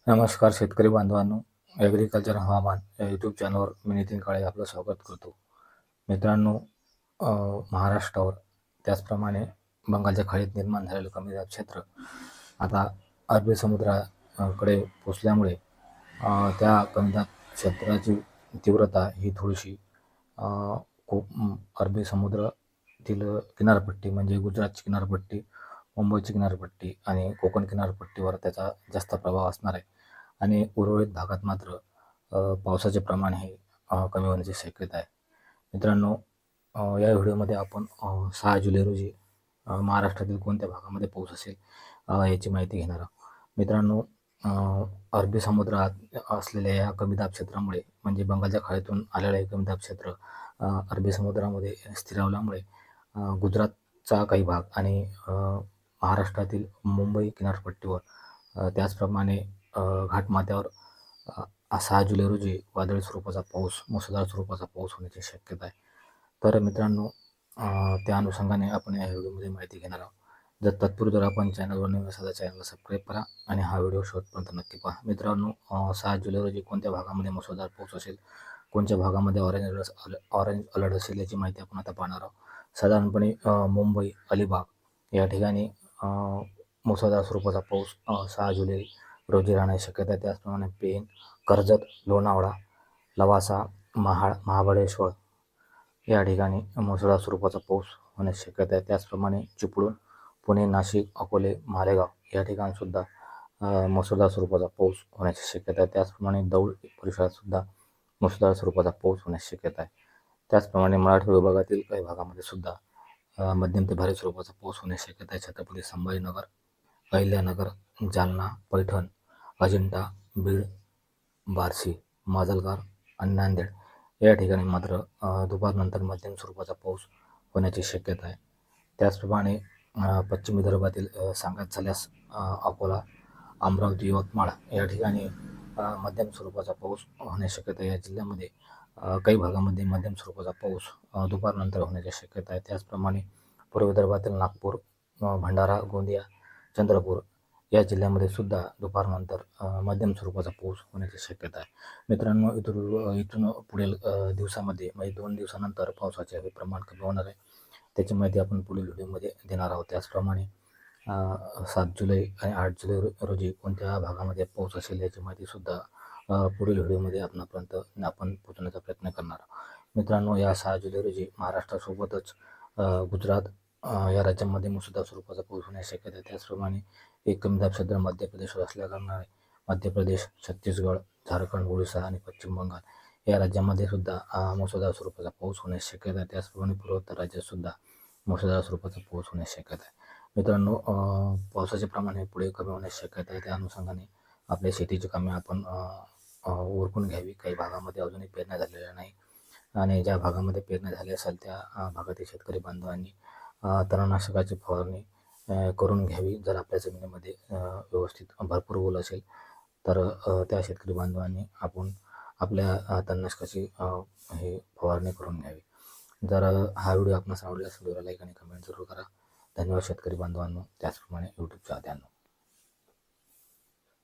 नमस्कार शेतकरी बांधवांनो, ॲग्रिकल्चर हवामान या यूट्यूब चॅनलवर मी नितीन काळे आपलं स्वागत करतो. मित्रांनो, महाराष्ट्रावर त्याचप्रमाणे बंगालच्या खाडीत निर्माण झालेलं कमी दाब क्षेत्र आता अरबी समुद्राकडे पोचल्यामुळे त्या कमी दाब क्षेत्राची तीव्रता ही थोडीशी खूप अरबी समुद्रातील किनारपट्टी म्हणजे गुजरातची किनारपट्टी, मुंबईची किनारपट्टी आणि कोकण किनारपट्टीवर त्याचा जास्त प्रभाव असणार आहे. आणि उर्वरित भागात मात्र पावसाचे प्रमाण हे कमी होण्याची शक्यता आहे. मित्रांनो, या व्हिडिओमध्ये आपण 6 जुलै रोजी महाराष्ट्रातील कोणत्या भागामध्ये पाऊस असेल याची माहिती घेणार आहोत. मित्रांनो, अरबी समुद्रात असलेल्या या कमी दाब क्षेत्रामुळे म्हणजे बंगालच्या खाडीतून आलेलं हे कमी दाब क्षेत्र अरबी समुद्रामध्ये स्थिरावल्यामुळे गुजरातचा काही भाग आणि महाराष्ट्रातील मुंबई किनारपट्टीवर त्याचप्रमाणे घाटमाथ्यावर 6 जुलै रोजी वादळी स्वरूपाचा पाऊस, मुसळधार स्वरूपाचा पाऊस होण्याची शक्यता आहे. तर मित्रांनो, त्या अनुषंगाने आपण या व्हिडिओमध्ये माहिती घेणार आहोत. जर तत्पूर्वी जर आपण चॅनलवर नवीन असाल तर चॅनलला सबस्क्राईब करा आणि हा व्हिडिओ शेवटपर्यंत नक्की पहा. मित्रांनो, 6 जुलै रोजी कोणत्या भागामध्ये मुसळधार पाऊस असेल, कोणत्या भागामध्ये ऑरेंज अलर्ट असेल याची माहिती आपण आता पाहणार आहोत. साधारणपणे मुंबई, अलिबाग या ठिकाणी मुसळधार स्वरूपाचा पाऊस 6 जुलै रोजी राहण्याची शक्यता आहे. त्याचप्रमाणे पेन, कर्जत, लोणावळा, लवासा, महाबळेश्वर या ठिकाणी मुसळधार स्वरूपाचा पाऊस होण्याची शक्यता आहे. त्याचप्रमाणे चिपळूण, पुणे, नाशिक, अकोले, मालेगाव या ठिकाणी सुद्धा मुसळधार स्वरूपाचा पाऊस होण्याची शक्यता आहे. त्याचप्रमाणे दौंड परिसरात सुद्धा मुसळधार स्वरूपाचा पाऊस होण्याची शक्यता आहे. त्याचप्रमाणे मराठवाडा विभागातील काही भागामध्ये सुद्धा मध्यम ते भारी स्वरूपाचा पाऊस होण्याची शक्यता आहे. छत्रपती संभाजीनगर, अहिल्यानगर, जालना, पैठण, अजिंठा, बीड, बार्शी, माजलगाव आणि नांदेड या ठिकाणी मात्र दुपारनंतर मध्यम स्वरूपाचा पाऊस होण्याची शक्यता आहे. त्याचप्रमाणे पश्चिम विदर्भातील सांगायचं झाल्यास अकोला, अमरावती, यवतमाळ या ठिकाणी मध्यम स्वरूपाचा पाऊस होण्याची शक्यता आहे. या जिल्ह्यामध्ये काही भागामध्ये मध्यम स्वरूपाचा पाऊस दुपारनंतर होण्याची शक्यता आहे. त्याचप्रमाणे पूर्व विदर्भातील नागपूर, भंडारा, गोंदिया, चंद्रपूर या जिल्ह्यामध्ये सुद्धा दुपारनंतर मध्यम स्वरूपाचा पाऊस होण्याची शक्यता आहे. मित्रांनो, इथून पुढील दिवसामध्ये म्हणजे 2 दिवसानंतर पावसाचे हे प्रमाण कमी होणार आहे. त्याची माहिती आपण पुढील व्हिडिओमध्ये देणार आहोत. त्याचप्रमाणे 7 जुलै आणि 8 जुलै रोजी कोणत्या भागामध्ये पाऊस असेल याची माहितीसुद्धा पुढील व्हिडिओमध्ये आपण पोहोचवण्याचा प्रयत्न करणार आहोत. मित्रांनो, या 6 जुलै रोजी महाराष्ट्रासोबतच गुजरात या राज्यामध्ये मुसळधार स्वरूपाचा पाऊस होण्याची शक्यता आहे. त्याचप्रमाणे एक कमी दाब क्षेत्र मध्य प्रदेशवर असल्याकारणाने मध्य प्रदेश, छत्तीसगड, झारखंड, ओडिशा आणि पश्चिम बंगाल या राज्यामध्ये सुद्धा मुसळधार स्वरूपाचा पाऊस होण्याची शक्यता आहे. त्याचप्रमाणे पूर्वोत्तर राज्यात सुद्धा मुसळधार स्वरूपाचा पाऊस होण्याची शक्यता आहे. मित्रांनो, पावसाचे प्रमाण हे पुढे कमी होण्याची शक्यता आहे. त्या अनुषंगाने आपल्या शेतीची कामे आपण उरकून घ्यावी. काही भागामध्ये अजूनही पेरण्या झालेल्या नाही आणि ज्या भागामध्ये पेरण्या झाल्या असेल त्या भागातील शेतकरी बांधवांनी तणनाशकाची फवारणी करून घ्यावी. जर आपल्या जमिनीमध्ये व्यवस्थित भरपूर ओल असेल तर त्या शेतकरी बांधवांनी आपण आपल्या तणनाशकाची हे फवारणी करून घ्यावी. जर हा व्हिडिओ आपणास आवडल्यास व्हिडिओला लाईक आणि कमेंट जरूर करा. धन्यवाद शेतकरी बांधवांनो. त्याचप्रमाणे यूट्यूबच्या आद्यांनो.